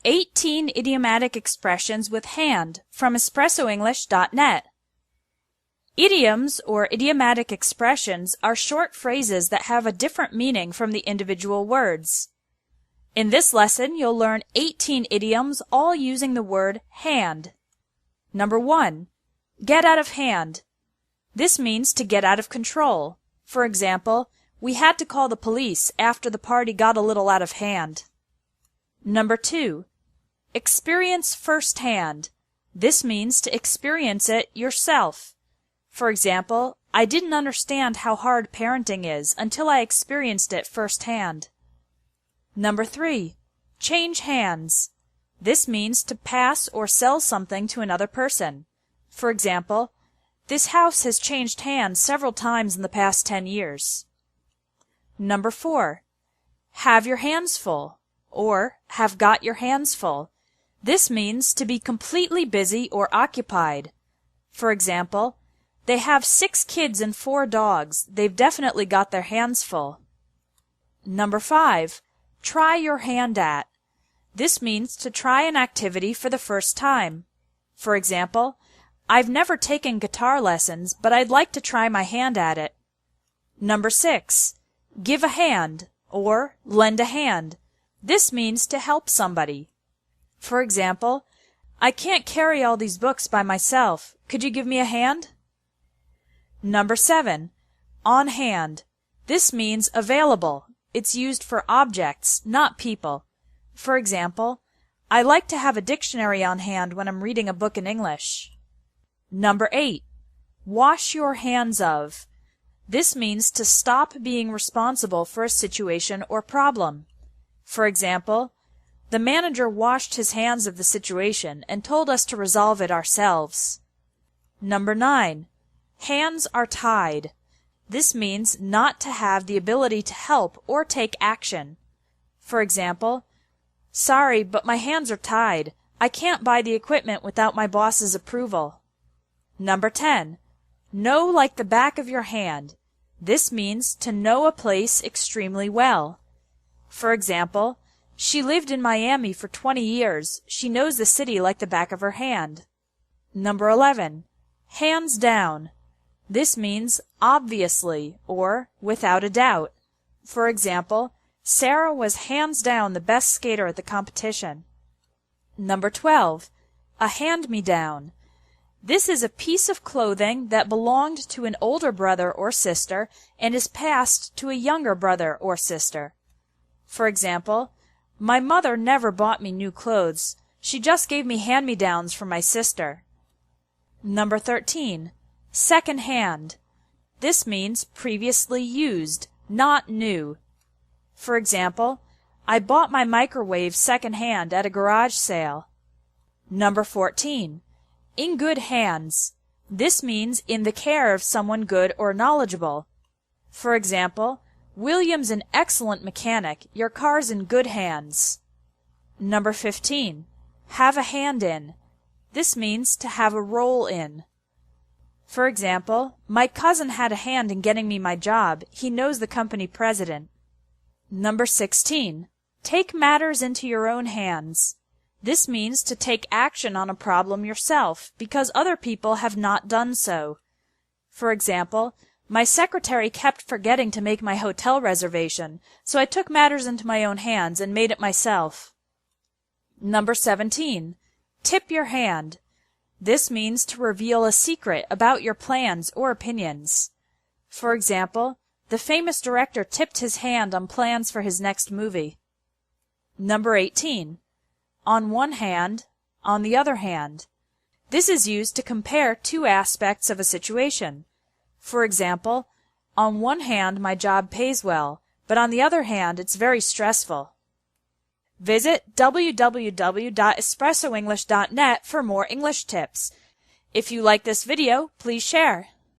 18 idiomatic expressions with hand from espressoenglish.net. Idioms or idiomatic expressions are short phrases that have a different meaning from the individual words. In this lesson, you'll learn 18 idioms all using the word hand. Number 1. Get out of hand. This means to get out of control. For example, we had to call the police after the party got a little out of hand. Number 2. Experience firsthand. This means to experience it yourself. For example, I didn't understand how hard parenting is until I experienced it firsthand. Number 3. Change hands. This means to pass or sell something to another person. For example, this house has changed hands several times in the past 10 years. Number 4. Have your hands full, or have got your hands full. This means to be completely busy or occupied. For example, they have 6 kids and 4 dogs. They've definitely got their hands full. Number 5. Try your hand at. This means to try an activity for the first time. For example, I've never taken guitar lessons, but I'd like to try my hand at it. Number 6. Give a hand, or lend a hand. This means to help somebody. For example, I can't carry all these books by myself. Could you give me a hand? Number 7. On hand. This means available. It's used for objects, not people. For example, I like to have a dictionary on hand when I'm reading a book in English. Number 8. Wash your hands of. This means to stop being responsible for a situation or problem. For example, the manager washed his hands of the situation and told us to resolve it ourselves. Number 9. Hands are tied. This means not to have the ability to help or take action. For example, sorry, but my hands are tied. I can't buy the equipment without my boss's approval. Number 10. Know like the back of your hand. This means to know a place extremely well. For example, she lived in Miami for 20 years. She knows the city like the back of her hand. Number 11. Hands down. This means obviously or without a doubt. For example, Sarah was hands down the best skater at the competition. Number 12. A hand-me-down. This is a piece of clothing that belonged to an older brother or sister and is passed to a younger brother or sister. For example, my mother never bought me new clothes. She just gave me hand-me-downs from my sister. Number 13. Second hand. This means previously used, not new. For example, I bought my microwave second-hand at a garage sale. Number 14. In good hands. This means in the care of someone good or knowledgeable. For example, William's an excellent mechanic. Your car's in good hands. Number 15. Have a hand in. This means to have a role in. For example, my cousin had a hand in getting me my job. He knows the company president. Number 16. Take matters into your own hands. This means to take action on a problem yourself because other people have not done so. For example, my secretary kept forgetting to make my hotel reservation, so I took matters into my own hands and made it myself. Number 17. Tip your hand. This means to reveal a secret about your plans or opinions. For example, the famous director tipped his hand on plans for his next movie. Number 18. On one hand, on the other hand. This is used to compare two aspects of a situation. For example, on one hand my job pays well, but on the other hand it's very stressful. Visit www.espressoenglish.net for more English tips. If you like this video, please share.